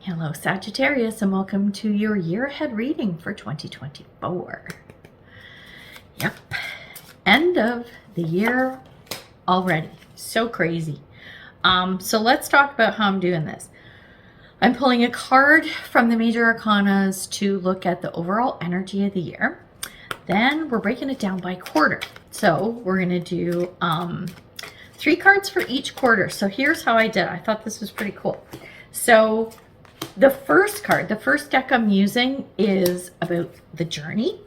Hello Sagittarius, and welcome to your year ahead reading for 2024. Yep, end of the year already. So crazy. So let's talk about how I'm doing this. I'm pulling a card from the major arcanas to look at the overall energy of the year. Then we're breaking it down by quarter. So we're going to do 3 cards for each quarter. So here's how I did. I thought this was pretty cool. So the first card, the first deck I'm using is about the journey.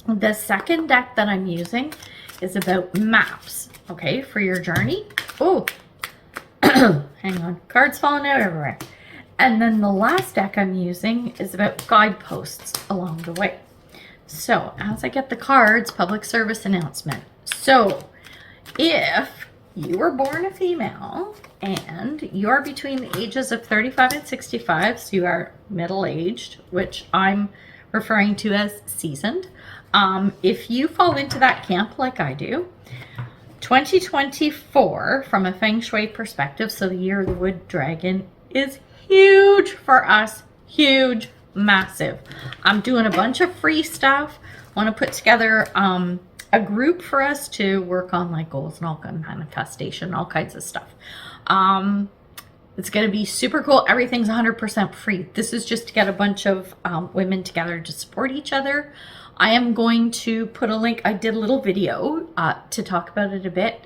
The second deck that I'm using is about maps, okay, for your journey. Oh, hang on, cards falling out everywhere. And then the last deck I'm using is about guideposts along the way. So as I get the cards, public service announcement. So if you were born a female and you are between the ages of 35 and 65, so you are middle-aged, which I'm referring to as seasoned. If you fall into that camp like I do, 2024 from a Feng Shui perspective, so the year of the wood dragon, is huge for us. Huge, massive. I'm doing a bunch of free stuff. I want to put together a group for us to work on like goals and all kind of manifestation, all kinds of stuff. It's going to be super cool. Everything's 100% free. This is just to get a bunch of women together to support each other. I am going to put a link. I did a little video to talk about it a bit,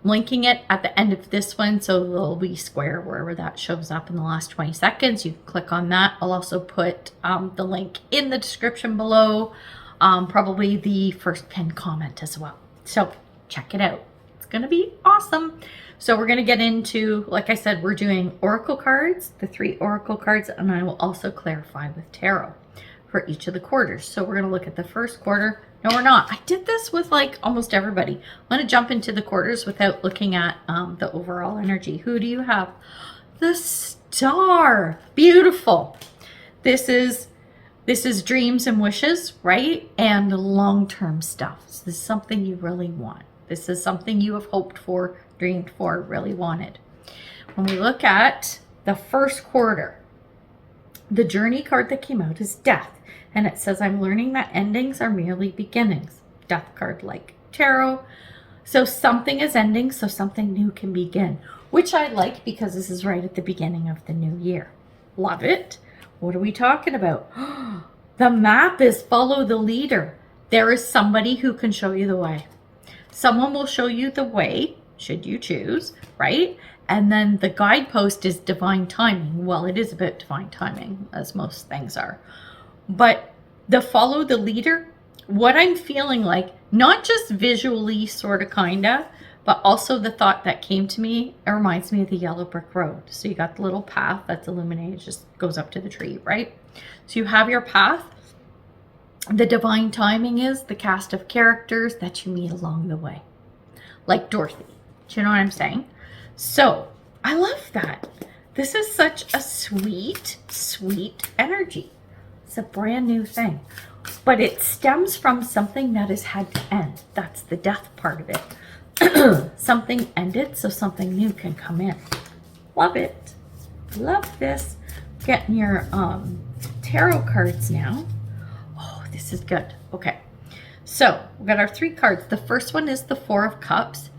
linking it at the end of this one. So there'll be square wherever that shows up in the last 20 seconds. You can click on that. I'll also put the link in the description below. Probably the first pinned comment as well. So check it out. It's going to be awesome. So we're going to get into, like I said, we're doing oracle cards, the 3 oracle cards, and I will also clarify with tarot for each of the quarters. So we're going to look at the first quarter. No, we're not. I did this with like almost everybody. I want to jump into the quarters without looking at the overall energy. Who do you have? The Star. Beautiful. This is dreams and wishes, right? And long-term stuff. So this is something you really want. This is something you have hoped for, dreamed for, really wanted. When we look at the first quarter, the journey card that came out is Death. And it says, I'm learning that endings are merely beginnings. Death card like tarot. So something is ending, so something new can begin. Which I like because this is right at the beginning of the new year. Love it. What are we talking about? The map is follow the leader. There is somebody who can show you the way. Someone will show you the way, should you choose, right? And then the guidepost is divine timing. Well, it is about divine timing, as most things are. But the follow the leader, what I'm feeling like, not just visually sort of kinda, but also the thought that came to me, it reminds me of the yellow brick road. So you got the little path that's illuminated, just goes up to the tree, right? So you have your path. The divine timing is the cast of characters that you meet along the way. Like Dorothy. Do you know what I'm saying? So I love that. This is such a sweet, sweet energy. It's a brand new thing. But it stems from something that has had to end. That's the death part of it. Something ended, so something new can come in. Love it. Love this. Getting your tarot cards now. Oh, this is good. Okay. So we've got our 3 cards. The first one is the 4 of Cups.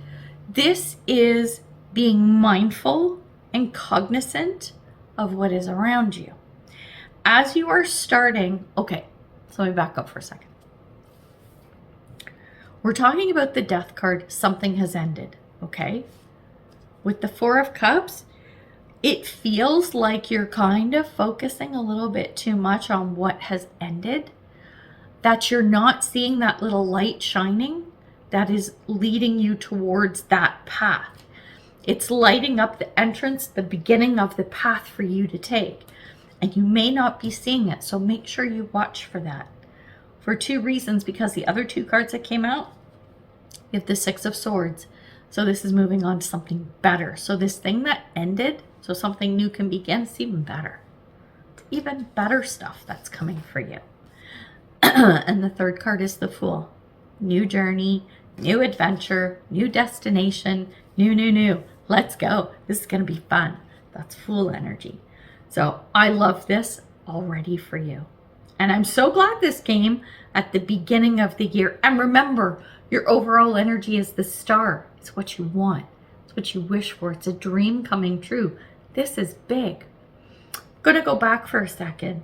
This is being mindful and cognizant of what is around you. As you are starting, okay, so let me back up for a second. We're talking about the Death card, something has ended, okay? With the 4 of Cups, it feels like you're kind of focusing a little bit too much on what has ended, that you're not seeing that little light shining that is leading you towards that path. It's lighting up the entrance, the beginning of the path for you to take. And you may not be seeing it, so make sure you watch for that. For 2 reasons, because the other 2 cards that came out, you have the 6 of Swords. So this is moving on to something better. So this thing that ended, so something new can begin, it's even better. It's even better stuff that's coming for you. And the 3rd card is the Fool. New journey, new adventure, new destination, new. Let's go. This is going to be fun. That's Fool energy. So I love this already for you. And I'm so glad this came at the beginning of the year. And remember, your overall energy is the star. It's what you want. It's what you wish for. It's a dream coming true. This is big. I'm going to go back for a second.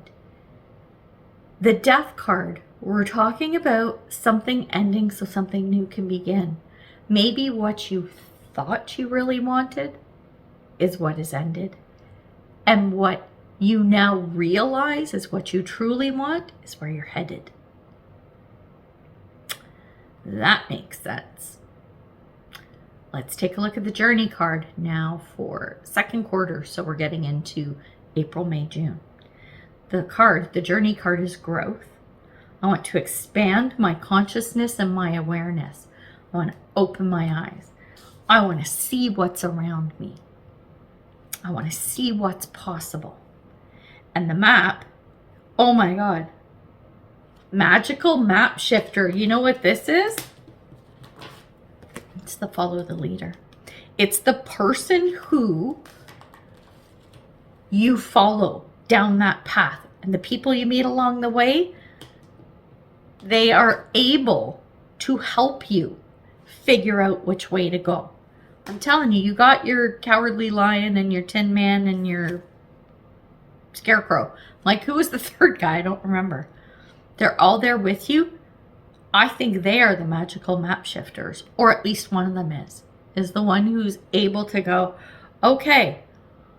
The Death card, we're talking about something ending so something new can begin. Maybe what you thought you really wanted is what is ended. And what you now realize is what you truly want is where you're headed. That makes sense. Let's take a look at the Journey card now for second quarter. So we're getting into April, May, June. The Journey card is growth. I want to expand my consciousness and my awareness. I want to open my eyes. I want to see what's around me. I want to see what's possible. And the map, oh my God, magical map shifter. You know what this is? It's the follow the leader. It's the person who you follow down that path. And the people you meet along the way, they are able to help you figure out which way to go. I'm telling you, you got your Cowardly Lion and your Tin Man and your Scarecrow. Like, who was the third guy? I don't remember. They're all there with you. I think they are the magical map shifters, or at least one of them is the one who's able to go, okay,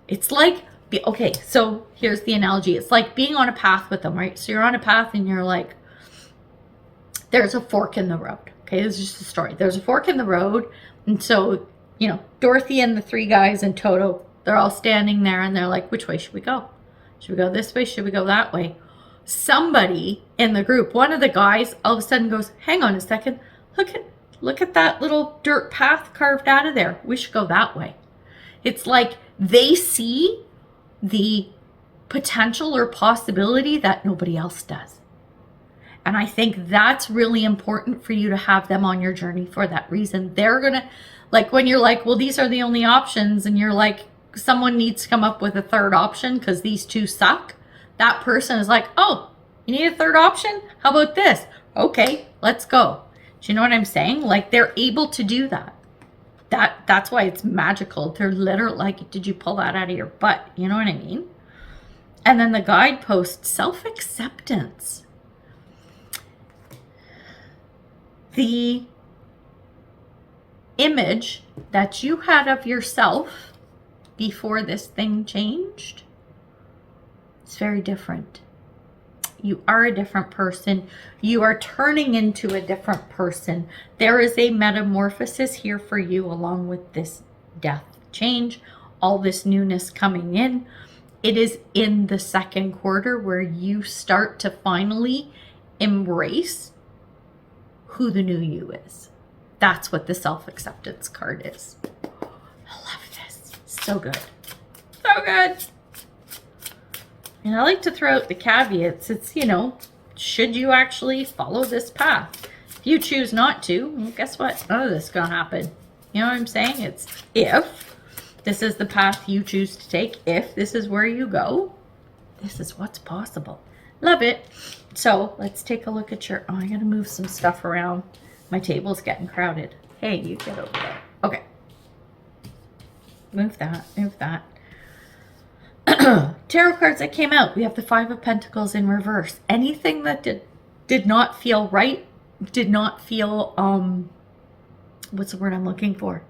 it's like, okay, so here's the analogy. It's like being on a path with them, right? So you're on a path and you're like, there's a fork in the road. Okay, this is just a story. There's a fork in the road. And so, you know, Dorothy and the three guys and Toto, they're all standing there and they're like, which way should we go? Should we go this way? Should we go that way? Somebody in the group, one of the guys, all of a sudden goes, hang on a second. Look at that little dirt path carved out of there. We should go that way. It's like they see the potential or possibility that nobody else does. And I think that's really important for you to have them on your journey for that reason. They're going to, like, when you're like, well, these are the only options, and you're like, someone needs to come up with a third option because these two suck. That person is like, oh, you need a third option? How about this? Okay, let's go. Do you know what I'm saying? Like, they're able to do that. That's why it's magical. They're literally like, did you pull that out of your butt? You know what I mean? And then the guidepost, self-acceptance. The image that you had of yourself before this thing changed, it's very different. You are a different person. You are turning into a different person. There is a metamorphosis here for you along with this death change, all this newness coming in. It is in the second quarter where you start to finally embrace who the new you is. That's what the self-acceptance card is. I love this. So good. So good. And I like to throw out the caveats. It's, you know, should you actually follow this path? If you choose not to, well, guess what? None of this is going to happen. You know what I'm saying? It's if this is the path you choose to take, if this is where you go, this is what's possible. Love it. So let's take a look at your, oh, I got to move some stuff around. My table's getting crowded. Hey, you get over there. Okay. Move that, move that. Tarot cards that came out. We have the Five of Pentacles in reverse. Anything that did not feel right, did not feel, what's the word I'm looking for?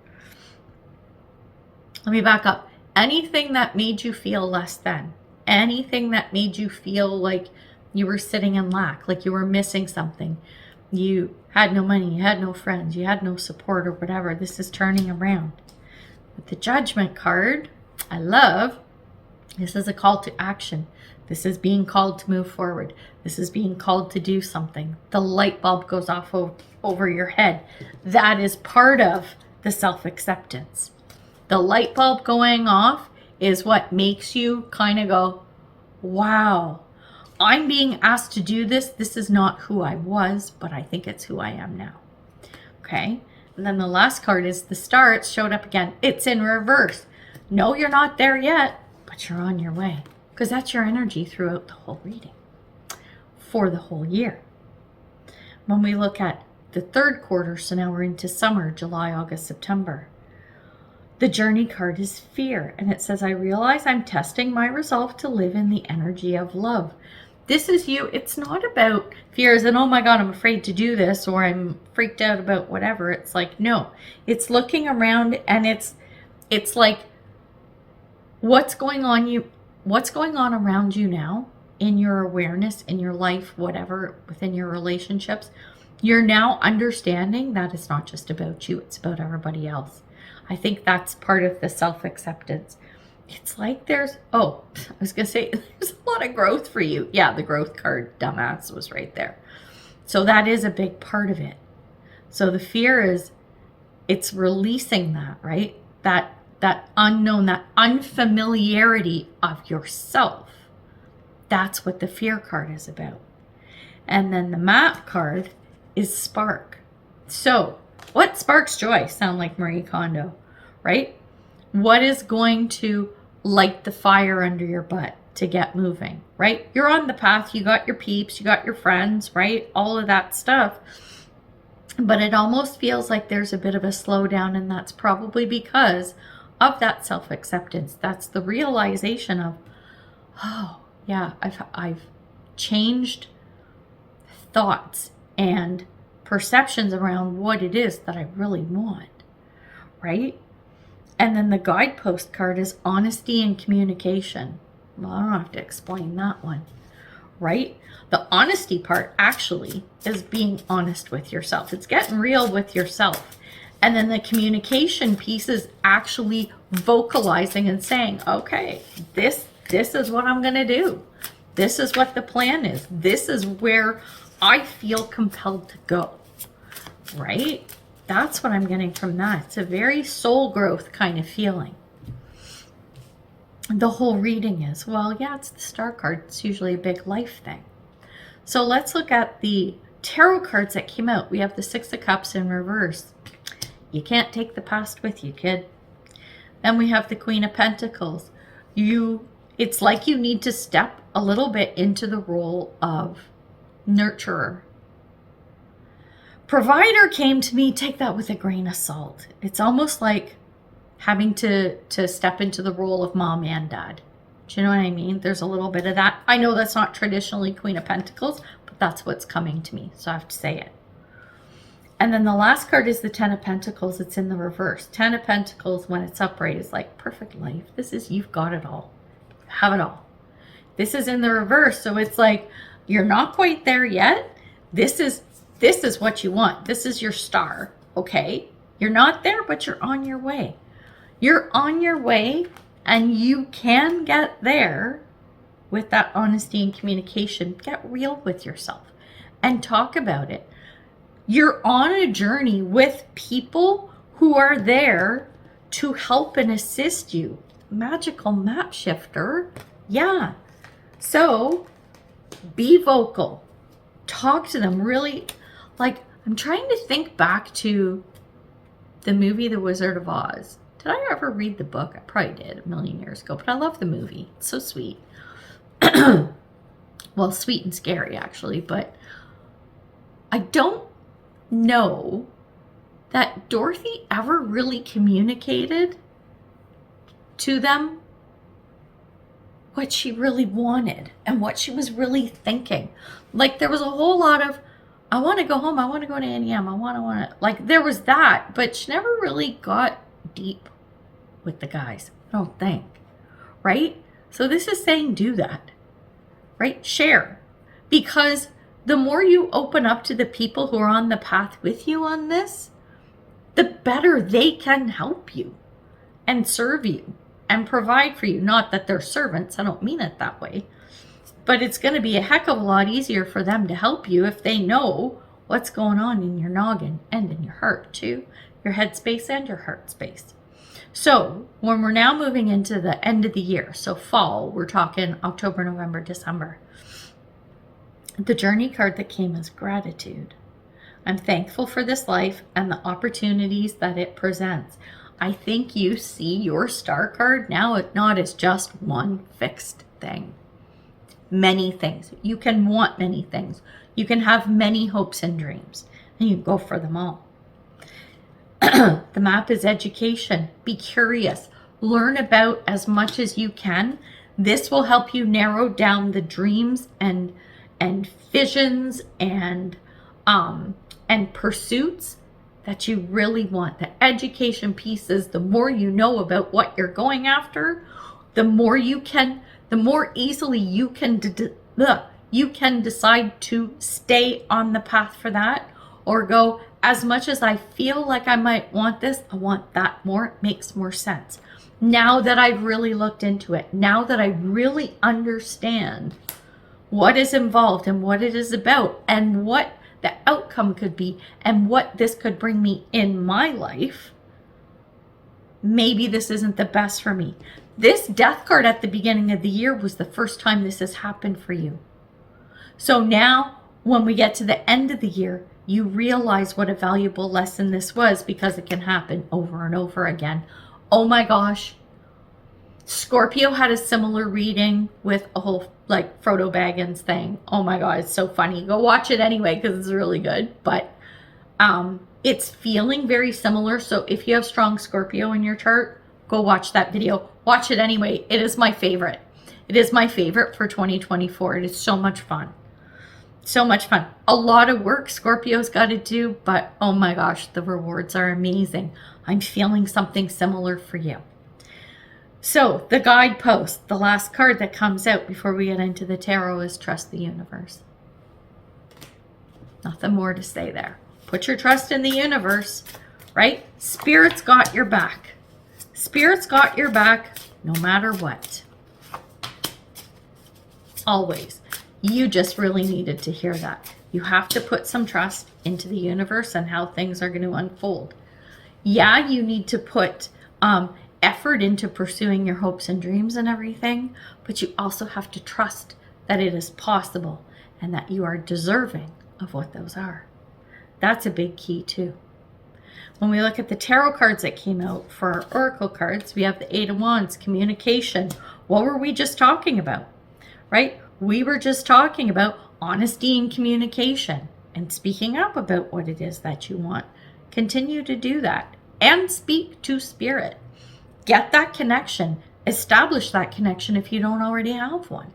Let me back up. Anything that made you feel less than. Anything that made you feel like you were sitting in lack, like you were missing something. You had no money, you had no friends, you had no support or whatever. This is turning around. With the Judgment card, I love, this is a call to action. This is being called to move forward. This is being called to do something. The light bulb goes off over your head. That is part of the self-acceptance. The light bulb going off is what makes you kind of go, wow, I'm being asked to do this. This is not who I was, but I think it's who I am now. Okay. And then the last card is the Star. It showed up again. It's in reverse. No, you're not there yet, but you're on your way. because that's your energy throughout the whole reading for the whole year. When we look at the third quarter, so now we're into summer, July, August, September. The journey card is fear, and it says, I realize I'm testing my resolve to live in the energy of love. This is you. It's not about fears and, oh my God, I'm afraid to do this, or I'm freaked out about whatever. It's like, no, it's looking around, and it's like, what's going on around you now in your awareness, in your life, whatever, within your relationships. You're now understanding that it's not just about you, it's about everybody else. I think that's part of the self-acceptance. It's like there's a lot of growth for you. Yeah, the growth card, dumbass, was right there. So that is a big part of it. So the fear is, it's releasing that, right? That unknown, that unfamiliarity of yourself. That's what the fear card is about. And then the map card is spark. So what sparks joy? Sound like Marie Kondo, right? What is going to light the fire under your butt to get moving, right? You're on the path. You got your peeps, you got your friends, right? All of that stuff. But it almost feels like there's a bit of a slowdown, and that's probably because of that self-acceptance. That's the realization of, oh yeah, I've changed thoughts and perceptions around what it is that I really want, right? And then the guidepost card is honesty and communication. Well, I don't have to explain that one, right? The honesty part actually is being honest with yourself. It's getting real with yourself. And then the communication piece is actually vocalizing and saying, okay, this is what I'm going to do. This is what the plan is. This is where I feel compelled to go, right? That's what I'm getting from that. It's a very soul growth kind of feeling. The whole reading is, well, yeah, it's the star card. It's usually a big life thing. So let's look at the tarot cards that came out. We have the Six of Cups in reverse. You can't take the past with you, kid. Then we have the Queen of Pentacles. It's like you need to step a little bit into the role of nurturer. Provider came to me. Take that with a grain of salt. It's almost like having to step into the role of mom and dad. Do you know what I mean? There's a little bit of that. I know that's not traditionally Queen of Pentacles, but that's what's coming to me, so I have to say it. And then the last card is the Ten of Pentacles. It's in the reverse. Ten of Pentacles, when it's upright, is like perfect life. This is, you've got it all. Have it all. This is in the reverse, so it's like you're not quite there yet. This is what you want. This is your star, okay? You're not there, but you're on your way. You're on your way, and you can get there with that honesty and communication. Get real with yourself and talk about it. You're on a journey with people who are there to help and assist you. Magical map shifter. Yeah. So be vocal. Talk to them. Really, like, I'm trying to think back to the movie The Wizard of Oz. Did I ever read the book? I probably did a million years ago, but I love the movie. It's so sweet. Well, sweet and scary, actually, but I don't know that Dorothy ever really communicated to them what she really wanted and what she was really thinking. Like, there was a whole lot of, I want to go home, I want to go to NEM, I want to, like, there was that, but she never really got deep with the guys, I don't think, right? So this is saying do that, right? Share, because the more you open up to the people who are on the path with you on this, the better they can help you and serve you and provide for you. Not that they're servants, I don't mean it that way, but it's going to be a heck of a lot easier for them to help you if they know what's going on in your noggin and in your heart too, your head space and your heart space. So when we're now moving into the end of the year, so fall, we're talking October, November, December. The journey card that came is gratitude. I'm thankful for this life and the opportunities that it presents. I think you see your star card now not as just one fixed thing. Many things. You can want many things. You can have many hopes and dreams, and you go for them all. The map is education. Be curious. Learn about as much as you can. This will help you narrow down the dreams and visions and pursuits that you really want. The education pieces, the more you know about what you're going after, the more easily you can decide to stay on the path for that, or go, as much as I feel like I might want this, I want that more. It makes more sense. Now that I've really looked into it, now that I really understand what is involved and what it is about and what the outcome could be and what this could bring me in my life, maybe this isn't the best for me. This death card at the beginning of the year was the first time this has happened for you. So now when we get to the end of the year, you realize what a valuable lesson this was, because it can happen over and over again. Oh my gosh. Scorpio had a similar reading with a whole like Frodo Baggins thing. Oh my God, it's so funny. Go watch it anyway because it's really good. But it's feeling very similar. So if you have strong Scorpio in your chart, go watch that video. Watch it anyway. It is my favorite. It is my favorite for 2024. It is so much fun. So much fun. A lot of work Scorpio's got to do, but oh my gosh, the rewards are amazing. I'm feeling something similar for you. So the guidepost, the last card that comes out before we get into the tarot, is trust the universe. Nothing more to say there. Put your trust in the universe, right? Spirit's got your back. Spirit's got your back no matter what. Always. You just really needed to hear that. You have to put some trust into the universe and how things are going to unfold. Yeah, you need to put effort into pursuing your hopes and dreams and everything, but you also have to trust that it is possible and that you are deserving of what those are. That's a big key too. When we look at the tarot cards that came out for our oracle cards, we have the Eight of Wands, communication. What were we just talking about, right? We were just talking about honesty and communication and speaking up about what it is that you want. Continue to do that and speak to spirit. Get that connection. Establish that connection if you don't already have one,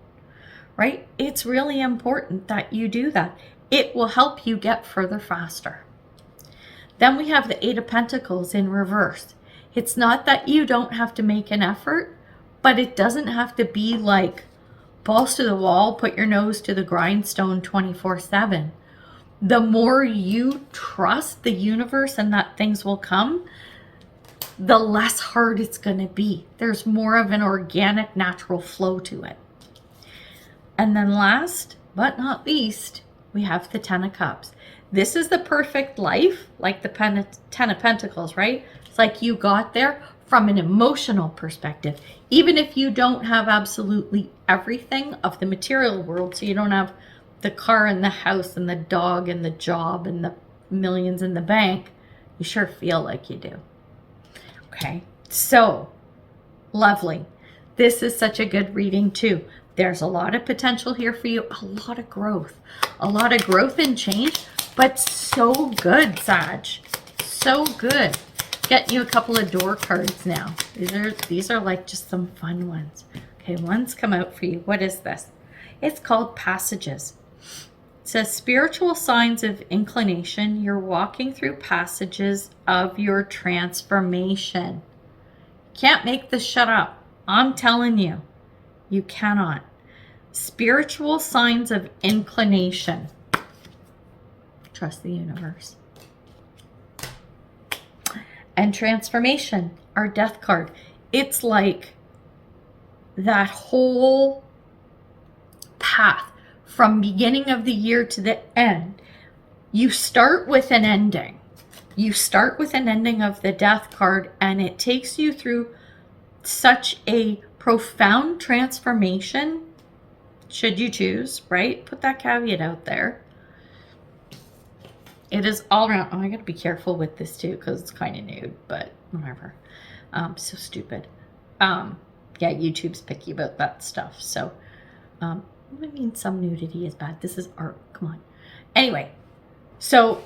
right? It's really important that you do that. It will help you get further faster. Then we have the Eight of Pentacles in reverse. It's not that you don't have to make an effort, but it doesn't have to be like balls to the wall, put your nose to the grindstone 24/7. The more you trust the universe and that things will come, the less hard it's going to be. There's more of an organic, natural flow to it. And then last but not least, we have the Ten of Cups. This is the perfect life, like the Ten of Pentacles, right? It's like you got there from an emotional perspective. Even if you don't have absolutely everything of the material world, so you don't have the car and the house and the dog and the job and the millions in the bank, you sure feel like you do. Okay, so lovely. This is such a good reading too. There's a lot of potential here for you, a lot of growth and change, but so good, Sag. So good. Getting you a couple of door cards now. These are like just some fun ones. Okay, one's come out for you. What is this? It's called Passages. It says spiritual signs of inclination. You're walking through passages of your transformation. Can't make this shut up. I'm telling you, you cannot. Spiritual signs of inclination. Trust the universe. And transformation, our death card. It's like that whole path from beginning of the year to the end. You start with an ending. You start with an ending of the death card, and it takes you through such a profound transformation, should you choose, right? Put that caveat out there. It is all around. Oh, I got to be careful with this too because it's kind of nude, but whatever. So stupid. Yeah, YouTube's picky about that stuff. So, I mean, some nudity is bad. This is art. Come on. Anyway, so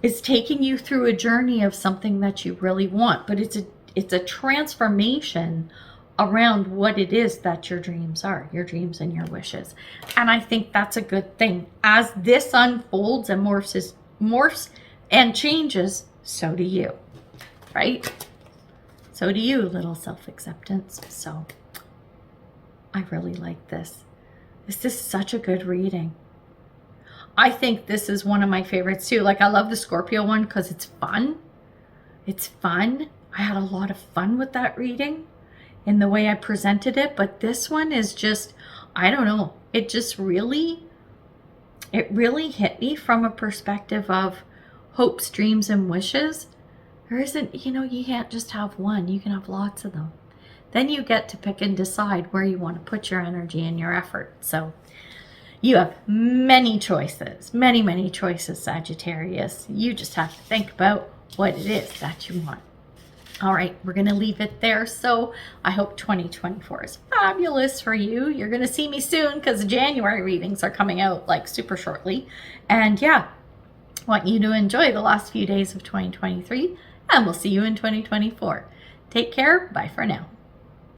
it's taking you through a journey of something that you really want, but it's a transformation around what it is that your dreams are, your dreams and your wishes. And I think that's a good thing. As this unfolds and morphs and changes, so do you, right? So do you, little self-acceptance. So I really like this. This is such a good reading. I think this is one of my favorites too. Like, I love the Scorpio one because it's fun. It's fun. I had a lot of fun with that reading in the way I presented it. But this one is just, I don't know. It just really hit me from a perspective of hopes, dreams, and wishes. There isn't, you know, you can't just have one. You can have lots of them. Then you get to pick and decide where you want to put your energy and your effort. So you have many choices, many choices, Sagittarius. You just have to think about what it is that you want. All right, we're going to leave it there. So I hope 2024 is fabulous for you. You're going to see me soon because the January readings are coming out like super shortly. And yeah, want you to enjoy the last few days of 2023, and we'll see you in 2024. Take care. Bye for now.